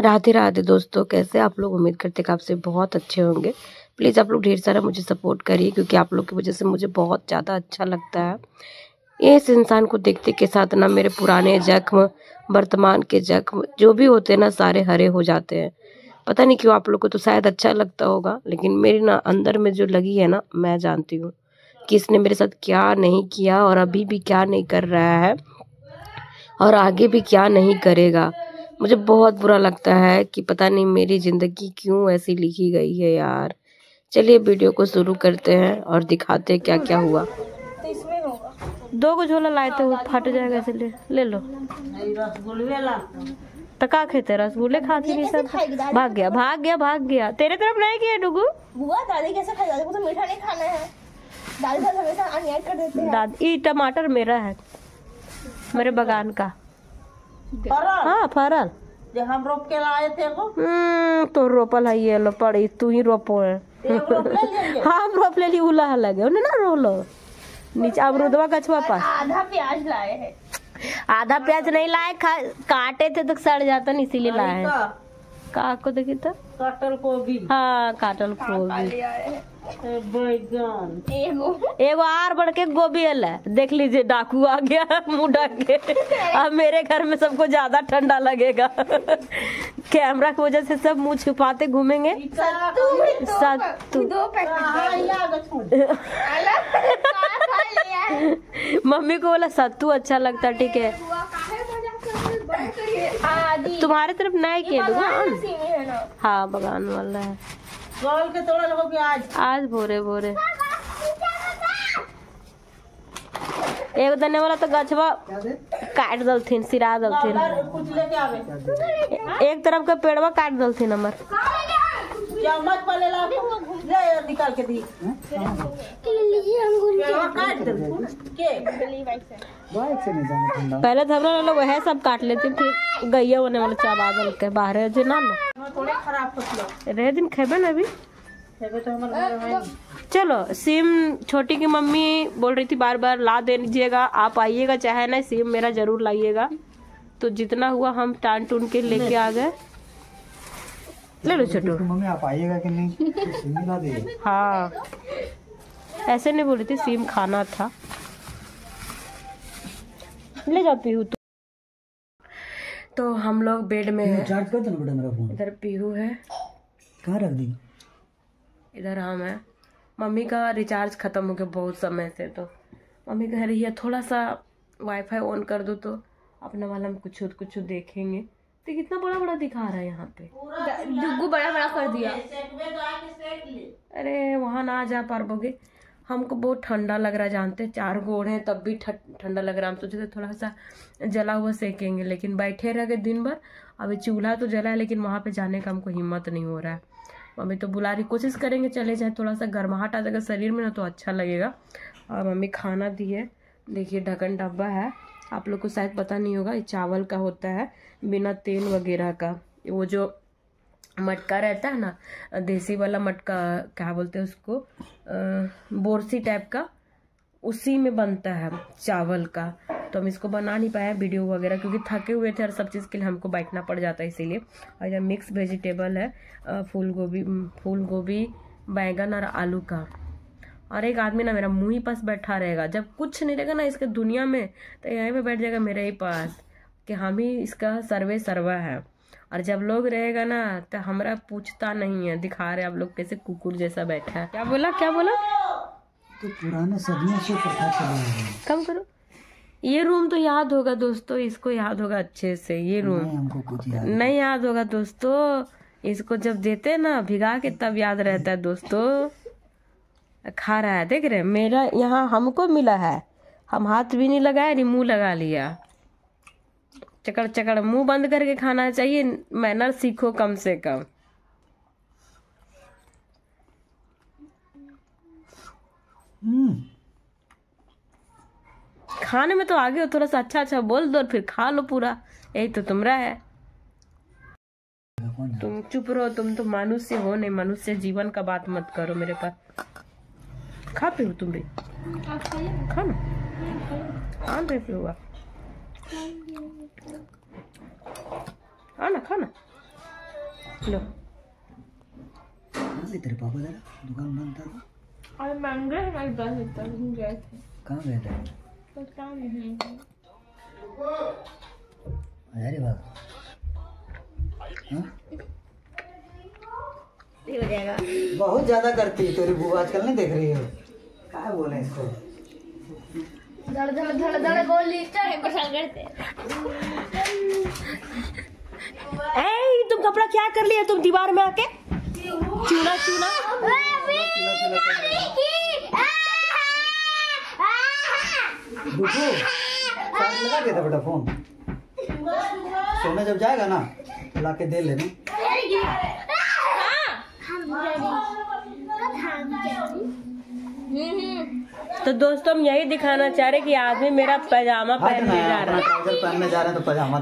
राधे राधे दोस्तों, कैसे आप लोग। उम्मीद करते कि आपसे बहुत अच्छे होंगे। प्लीज़ आप लोग ढेर सारा मुझे सपोर्ट करिए, क्योंकि आप लोग की वजह से मुझे बहुत ज़्यादा अच्छा लगता है। इस इंसान को देखते के साथ ना मेरे पुराने जख्म, वर्तमान के जख्म जो भी होते हैं ना, सारे हरे हो जाते हैं। पता नहीं क्यों, आप लोग को तो शायद अच्छा लगता होगा, लेकिन मेरी ना अंदर में जो लगी है ना, मैं जानती हूँ कि इसने मेरे साथ क्या नहीं किया और अभी भी क्या नहीं कर रहा है और आगे भी क्या नहीं करेगा। मुझे बहुत बुरा लगता है कि पता नहीं मेरी ज़िंदगी क्यों ऐसी लिखी गई है यार। चलिए वीडियो को शुरू करते हैं और दिखाते हैं क्या क्या हुआ। तो इसमें होगा 2 को झोला लाए थे, वो फट जाएगा, इसलिए ले लो। तो का खेते रसगुल्ले खाती नहीं सब। भाग गया भाग गया भाग गया, तेरे तरफ नहीं किया डुगू। बुआ दादी कैसे खाए? दादी को तो मीठा नहीं खाना है। दादी साथ हमेशा अन्याय कर देते हैं। दादी, टमाटर मेरा है, मेरे बगान का। हाँ फरल जो हम रोप के लाए थे वो तो रोपल है, ये लो पड़ी, तू ही रोपो है। हाँ हम रोप ले ली, उला लगे उन्हें ना रोलो नीचे अमरूदवा कछुआ पास। आधा प्याज लाए हैं। आधा प्याज नहीं लाए, काटे थे तो सड़ जाता नहीं, इसीलिए लाए हैं। का को देखी तो कटल गोभी, हाँ काटल गोभी, बैगन, एगो आर बढ़ के गोभी है। देख लीजिए डाकू आ गया मुंह ढक के। अब मेरे घर में सबको ज्यादा ठंडा लगेगा। कैमरा की वजह से सब मुंह छुपाते घूमेंगे। सत्तू मम्मी को बोला सत्तू अच्छा लगता है, ठीक है। तुम्हारे तरफ नहीं किया दुकान? हाँ बगान वाला है। के तोड़ल हो गया आज भोरे भोरे। एक दने वाला तो गछवा काट दलथिन, सिरा दलथिन। कुछ लेके आवे। एक तरफ का पेड़वा काट दलथिन हमर। चम्मच पले ला ले निकाल के दी। काट दे के पहले तो हम लोग वह सब काट लेते, फिर गैया होने वाला चाबा दल के बाहर जो ना लो थोड़े खराब फसलो रहे दिन खेबे ना अभी। खेबे तो हमर घर है। चलो सिम छोटी की मम्मी बोल रही थी बार बार ला दे दीजिएगा, आप आइएगा चाहे ना, सिम मेरा जरूर लाइएगा। तो जितना हुआ हम टान टून के लेके आ गए। ले लो छोटू। मम्मी आप आइएगा कि नहीं? सिम ला दीजिए। हाँ ऐसे नहीं बोली थी, सिम खाना था। ले जाओ पीहू। तो हम लोग बेड में हैं। चार्ज कर दो ना बेटा मेरा फोन। इधर पीहू है, कहाँ रख दी? इधर हम है। मम्मी का रिचार्ज खत्म हो गया बहुत समय से, तो मम्मी कह रही है थोड़ा सा वाईफाई ऑन कर दो तो अपने वाला में कुछ देखेंगे। तो कितना बड़ा बड़ा दिखा रहा है यहाँ पे। दुग्गू बड़ा बड़ा कर दिया। अरे वहाँ ना जा पाओगे, हमको बहुत ठंडा लग रहा है, जानते 4 गोड़ हैं तब भी ठंडा लग रहा है। हम सोचे थे थोड़ा सा जला हुआ सेकेंगे, लेकिन बैठे रह गए दिन भर। अभी चूल्हा तो जला है, लेकिन वहाँ पे जाने का हमको हिम्मत नहीं हो रहा है। मम्मी तो बुला रही, कोशिश करेंगे चले जाए, थोड़ा सा गर्माहट आ जाएगा शरीर में ना तो अच्छा लगेगा। और मम्मी खाना दी है, देखिए ढक्कन डब्बा है। आप लोग को शायद पता नहीं होगा, ये चावल का होता है, बिना तेल वगैरह का। वो जो मटका रहता है ना, देसी वाला मटका, क्या बोलते हैं उसको, बोरसी टाइप का, उसी में बनता है चावल का। तो हम इसको बना नहीं पाए वीडियो वगैरह, क्योंकि थके हुए थे और सब चीज़ के लिए हमको बैठना पड़ जाता है, इसीलिए। और इधर मिक्स वेजिटेबल है, फूल गोभी बैंगन और आलू का। और एक आदमी ना मेरा मुँह ही पास बैठा रहेगा, जब कुछ नहीं रहेगा ना इसके दुनिया में, तो यहीं पे बैठ जाएगा मेरे ही पास कि हम ही इसका सर्वे सर्वा है। और जब लोग रहेगा ना तो हमारा पूछता नहीं है। दिखा रहे आप लोग कैसे कुकुर जैसा बैठा है। क्या बोला तो पुराने सदियों से प्रथा चला है। कम करो। ये रूम तो याद होगा दोस्तों, इसको याद होगा अच्छे से। ये रूम हमको कुछ याद नहीं याद होगा दोस्तों, इसको जब देते ना भिगा के तब याद रहता है दोस्तों। खा रहा है, देख रहे मेरा यहाँ हमको मिला है, हम हाथ भी नहीं लगाए नहीं मुंह लगा लिया। चकड़ चकड़ मुंह बंद करके खाना चाहिए, मैनर सीखो कम से कम। खाने में तो आगे हो, थोड़ा सा अच्छा बोल दो और फिर खा लो पूरा, यही तो तुम्हारा है। तुम चुप रहो, तुम तो मनुष्य हो नहीं, मनुष्य जीवन का बात मत करो मेरे पास। खा पे हो तुम भी, खाना खान पे हुआ, खाना खाना लो। कहाँ गए तेरे पापा जरा? दुकान बंद था तो? और महंगे हमारे पास इतना गए थे कहाँ गए थे? पता नहीं अरे बाबा हाँ? हो जाएगा। बहुत ज्यादा करती है तेरी बुआ, आजकल नहीं देख रही हो? क्या बोले इसको? धड़ धड़ धड़ धड़ गोली चढ़े पसंद करते। ए तुम कपड़ा क्या कर लिया तुम दीवार में आके? चूना चूना। रुको, चार्ज लगा दिया था बेटा फोन। सोने जब जाएगा ना ला के दे लेना। तो दोस्तों हम यही दिखाना चाह रहे कि आदमी मेरा पैजामा पहनने जा रहा है। ट्राउजर पहनने जा रहे हैं तो पैजामा।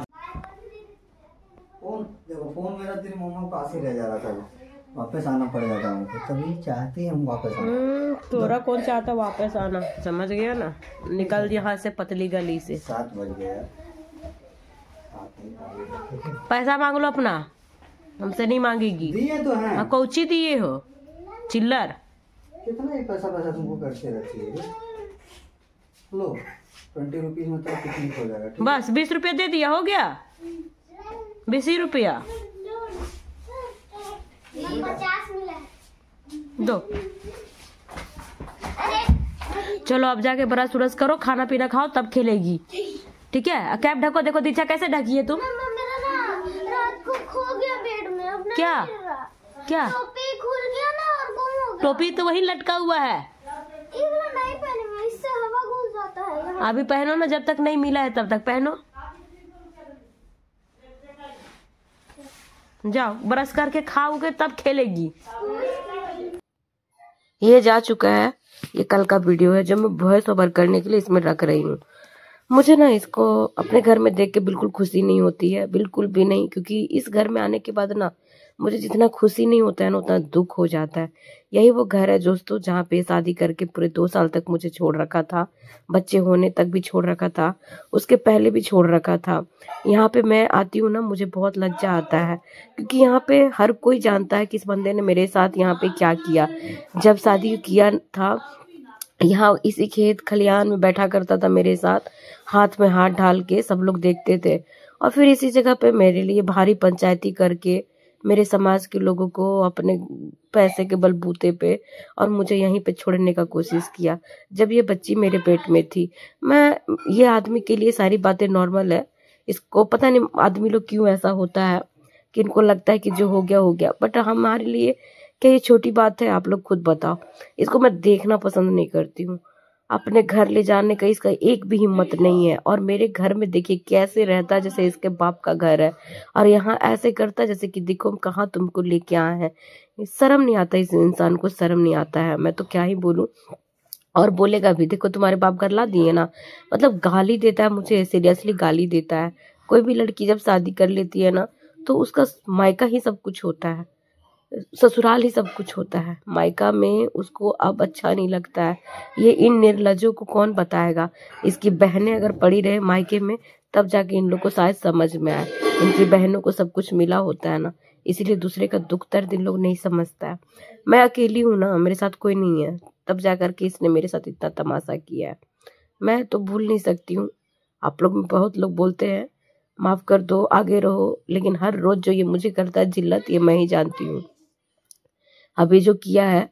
फोन देखो, फोन मेरा तेरी मम्मा के पास ही रह जा रहा था, वापस आना पड़ जाता हमको, तभी चाहते हैं हम वापस आना। तोरा कौन चाहता वापस आना, समझ गया ना? निकल यहाँ से पतली गली से। 7 बज गया। पैसा मांग लो अपना, हमसे नहीं मांगेगी। दिए तो हैं। कौची दिए हो? चिल्लर। कितना ही पैसा तुमको करते रहती है। लो 20 रुपीज में तो पिकनिक हो जाएगा। ठीक? बस 20 रुपया दे दिया, हो गया 20 रुपया। 50 मिला दो। चलो अब जाके ब्रश उरश करो, खाना पीना खाओ, तब खेलेगी। ठीक है? कैप ढको। देखो दीक्षा कैसे ढकी है तुम? मेरा ना रात को खो गया बेड में। अब नहीं क्या? मिल रहा। क्या टोपी खुल गया ना और गुम हो गया। टोपी तो वही लटका हुआ है। इतना नहीं पहने, इससे हवा घुस जाता है यहाँ। अभी पहनो ना, जब तक नहीं मिला है तब तक पहनो। जाओ ब्रश करके खाओगे तब खेलेगी। ये जा चुका है, ये कल का वीडियो है जो मैं वॉइस ओवर करने के लिए इसमें रख रही हूँ। मुझे ना इसको अपने घर में देख के बिल्कुल खुशी नहीं होती है, बिल्कुल भी नहीं। क्योंकि इस घर में आने के बाद ना मुझे जितना खुशी नहीं होता है ना उतना दुख हो जाता है। यही वो घर है दोस्तों जहाँ पे शादी करके पूरे 2 साल तक मुझे छोड़ रखा था, बच्चे होने तक भी छोड़ रखा था, उसके पहले भी छोड़ रखा था। यहाँ पे मैं आती हूँ ना, मुझे बहुत लज्जा आता है क्योंकि यहाँ पे हर कोई जानता है कि इस बंदे ने मेरे साथ यहाँ पे क्या किया। जब शादी किया था यहाँ इसी खेत खलियान में बैठा करता था मेरे साथ, हाथ में हाथ डाल के, सब लोग देखते थे। और फिर इसी जगह पे मेरे लिए भारी पंचायती करके मेरे समाज के लोगों को अपने पैसे के बलबूते पे और मुझे यहीं पे छोड़ने का कोशिश किया जब ये बच्ची मेरे पेट में थी। ये आदमी के लिए सारी बातें नॉर्मल है, इसको पता नहीं आदमी लोग क्यों ऐसा होता है कि इनको लगता है कि जो हो गया हो गया, बट हमारे लिए क्या ये छोटी बात है? आप लोग खुद बताओ। इसको मैं देखना पसंद नहीं करती हूँ, अपने घर ले जाने का इसका एक भी हिम्मत नहीं है। और मेरे घर में देखिए कैसे रहता है जैसे इसके बाप का घर है, और यहाँ ऐसे करता है जैसे कि देखो हम कहाँ तुमको लेके आए हैं। शर्म नहीं आता, इस इंसान को शर्म नहीं आता है। मैं तो क्या ही बोलूं, और बोलेगा भी, देखो तुम्हारे बाप घर ला दिए ना, मतलब गाली देता है मुझे, सीरियसली गाली देता है। कोई भी लड़की जब शादी कर लेती है ना तो उसका मायका ही सब कुछ होता है, ससुराल ही सब कुछ होता है। मायका में उसको अब अच्छा नहीं लगता है। ये इन निर्लजों को कौन बताएगा? इसकी बहनें अगर पड़ी रहे मायके में तब जाके इन लोग को शायद समझ में आए। इनकी बहनों को सब कुछ मिला होता है ना, इसीलिए दूसरे का दुख दर्द इन लोग नहीं समझता है। मैं अकेली हूँ ना, मेरे साथ कोई नहीं है, तब जा करके इसने मेरे साथ इतना तमाशा किया है। मैं तो भूल नहीं सकती हूँ। आप लोग बहुत लोग बोलते हैं माफ कर दो, आगे रहो, लेकिन हर रोज जो ये मुझे करता है जिल्लत, ये मैं ही जानती हूँ। अभी जो किया है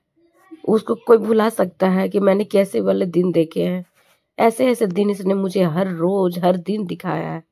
उसको कोई भुला सकता है कि मैंने कैसे वाले दिन देखे हैं? ऐसे ऐसे दिन इसने मुझे हर रोज हर दिन दिखाया है,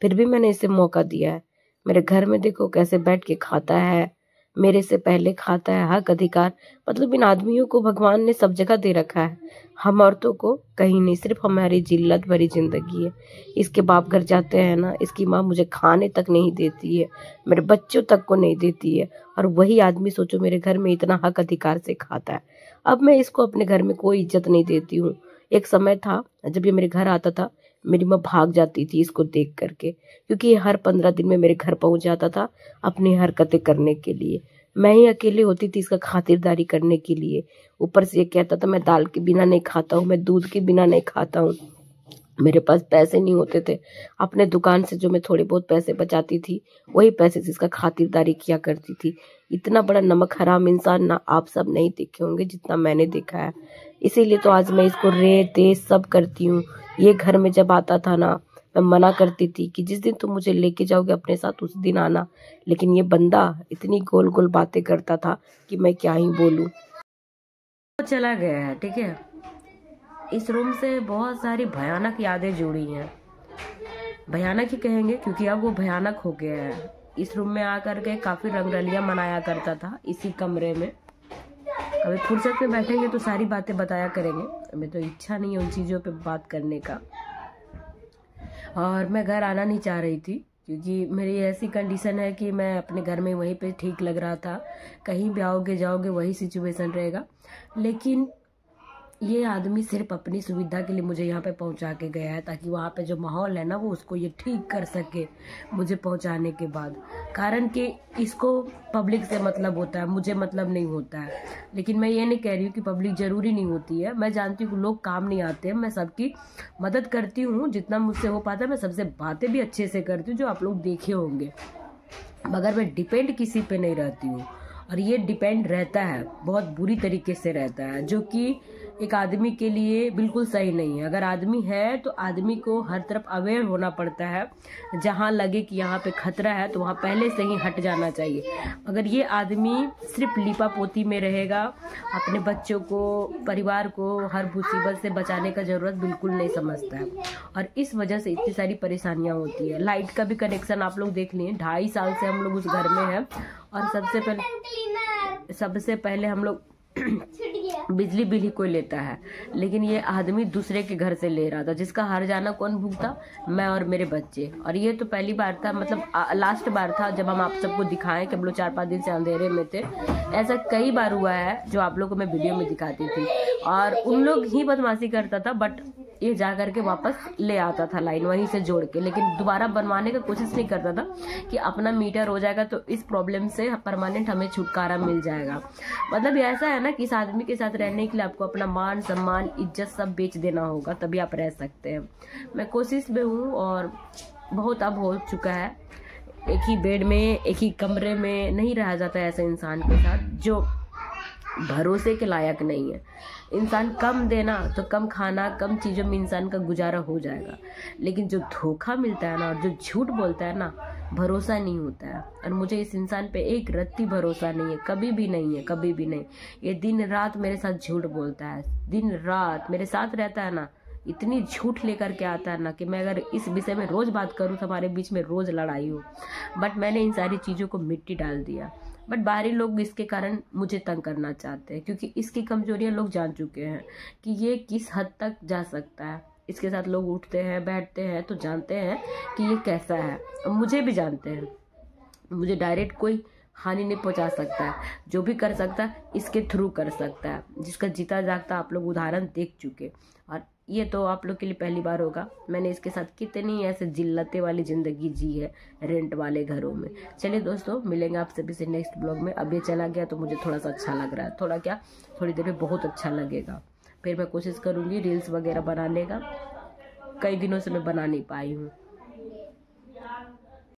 फिर भी मैंने इसे मौका दिया है। मेरे घर में देखो कैसे बैठ के खाता है, मेरे से पहले खाता है, हक अधिकार। मतलब इन आदमियों को भगवान ने सब जगह दे रखा है, हम औरतों को कहीं नहीं। सिर्फ हमारी जिल्लत भरी जिंदगी है। इसके बाप घर जाते हैं ना, इसकी माँ मुझे खाने तक नहीं देती है, मेरे बच्चों तक को नहीं देती है, और वही आदमी सोचो मेरे घर में इतना हक अधिकार से खाता है। अब मैं इसको अपने घर में कोई इज्जत नहीं देती हूँ। एक समय था जब ये मेरे घर आता था, मेरी माँ भाग जाती थी इसको देख करके, क्योंकि ये हर 15 दिन में मेरे घर पहुंच जाता था अपनी हरकतें करने के लिए। मैं ही अकेले होती थी इसका खातिरदारी करने के लिए। ऊपर से ये कहता था मैं दाल के बिना नहीं खाता हूँ, मैं दूध के बिना नहीं खाता हूँ। मेरे पास पैसे नहीं होते थे, अपने दुकान से जो मैं थोड़े बहुत पैसे बचाती थी वही पैसे से इसका खातिरदारी किया करती थी। इतना बड़ा नमक हराम इंसान ना आप सब नहीं देखे होंगे जितना मैंने देखा है, इसीलिए तो आज मैं इसको रे दे सब करती हूँ। ये घर में जब आता था ना, मैं मना करती थी कि जिस दिन तुम मुझे लेके जाओगे अपने साथ उस दिन आना, लेकिन ये बंदा इतनी गोल गोल बातें करता था कि मैं क्या ही बोलूँ। तो चला गया है, ठीक है। इस रूम से बहुत सारी भयानक यादें जुड़ी हैं, भयानक ही कहेंगे क्योंकि अब वो भयानक हो गया है। इस रूम में आकर के काफ़ी रंगरलियाँ मनाया करता था इसी कमरे में। कभी फुर्सत में बैठेंगे तो सारी बातें बताया करेंगे, हमें तो इच्छा नहीं है उन चीज़ों पे बात करने का। और मैं घर आना नहीं चाह रही थी क्योंकि मेरी ऐसी कंडीशन है कि मैं अपने घर में वहीं पे ठीक लग रहा था, कहीं भी आओगे जाओगे वही सिचुएशन रहेगा। लेकिन ये आदमी सिर्फ अपनी सुविधा के लिए मुझे यहाँ पे पहुँचा के गया है ताकि वहाँ पे जो माहौल है ना वो उसको ये ठीक कर सके मुझे पहुँचाने के बाद। कारण कि इसको पब्लिक से मतलब होता है, मुझे मतलब नहीं होता है। लेकिन मैं ये नहीं कह रही हूँ कि पब्लिक ज़रूरी नहीं होती है, मैं जानती हूँ लोग काम नहीं आते हैं, मैं सबकी मदद करती हूँ जितना मुझसे हो पाता है। मैं सबसे बातें भी अच्छे से करती हूँ जो आप लोग देखे होंगे, मगर मैं डिपेंड किसी पे नहीं रहती हूँ। और ये डिपेंड रहता है, बहुत बुरी तरीके से रहता है, जो कि एक आदमी के लिए बिल्कुल सही नहीं है। अगर आदमी है तो आदमी को हर तरफ अवेयर होना पड़ता है, जहाँ लगे कि यहाँ पे खतरा है तो वहाँ पहले से ही हट जाना चाहिए। अगर ये आदमी सिर्फ लिपा पोती में रहेगा, अपने बच्चों को, परिवार को हर मुसीबत से बचाने का ज़रूरत बिल्कुल नहीं समझता है, और इस वजह से इतनी सारी परेशानियाँ होती है। लाइट का भी कनेक्शन आप लोग देख लिए, 2.5 साल से हम लोग उस घर में हैं, और सबसे पहले हम लोग बिजली बिल ही कोई लेता है, लेकिन ये आदमी दूसरे के घर से ले रहा था, जिसका हर जाना कौन भुगता? मैं और मेरे बच्चे। और ये तो पहली बार था, मतलब लास्ट बार था जब हम आप सबको दिखाएं कि हम लोग 4-5 दिन से अंधेरे में थे। ऐसा कई बार हुआ है जो आप लोग को मैं वीडियो में दिखाती थी, और उन लोग ही बदमाशी करता था, बट ये जा करके वापस ले आता था लाइन वहीं से जोड़ के, लेकिन दोबारा बनवाने का कोशिश नहीं करता था कि अपना मीटर हो जाएगा तो इस प्रॉब्लम से परमानेंट हमें छुटकारा मिल जाएगा। मतलब ऐसा है ना कि इस आदमी के साथ रहने के लिए आपको अपना मान सम्मान इज्जत सब बेच देना होगा, तभी आप रह सकते हैं। मैं कोशिश में हूँ और बहुत अब हो चुका है, एक ही बेड में एक ही कमरे में नहीं रहा जाता ऐसे इंसान के साथ जो भरोसे के लायक नहीं है। इंसान कम देना तो कम खाना, कम चीज़ों में इंसान का गुजारा हो जाएगा, लेकिन जो धोखा मिलता है ना और जो झूठ बोलता है ना, भरोसा नहीं होता है। और मुझे इस इंसान पे एक रत्ती भरोसा नहीं है, कभी भी नहीं है, कभी भी नहीं। ये दिन रात मेरे साथ झूठ बोलता है, दिन रात मेरे साथ रहता है ना, इतनी झूठ लेकर के आता है ना कि मैं अगर इस विषय में रोज़ बात करूँ तो हमारे बीच में रोज़ लड़ाई हो। बट मैंने इन सारी चीज़ों को मिट्टी डाल दिया। बट बाहरी लोग इसके कारण मुझे तंग करना चाहते हैं, क्योंकि इसकी कमजोरियां लोग जान चुके हैं कि ये किस हद तक जा सकता है। इसके साथ लोग उठते हैं बैठते हैं तो जानते हैं कि ये कैसा है, और मुझे भी जानते हैं। मुझे डायरेक्ट कोई हानि नहीं पहुंचा सकता है, जो भी कर सकता है इसके थ्रू कर सकता है, जिसका जीता जागता आप लोग उदाहरण देख चुके। और ये तो आप लोग के लिए पहली बार होगा, मैंने इसके साथ कितनी ऐसे जिल्लतें वाली ज़िंदगी जी है रेंट वाले घरों में। चलिए दोस्तों, मिलेंगे आप सभी से नेक्स्ट ब्लॉग में। अब ये चला गया तो मुझे थोड़ा सा अच्छा लग रहा है, थोड़ा क्या, थोड़ी देर में बहुत अच्छा लगेगा। फिर मैं कोशिश करूँगी रील्स वगैरह बनाने का, कई दिनों से मैं बना नहीं पाई हूँ।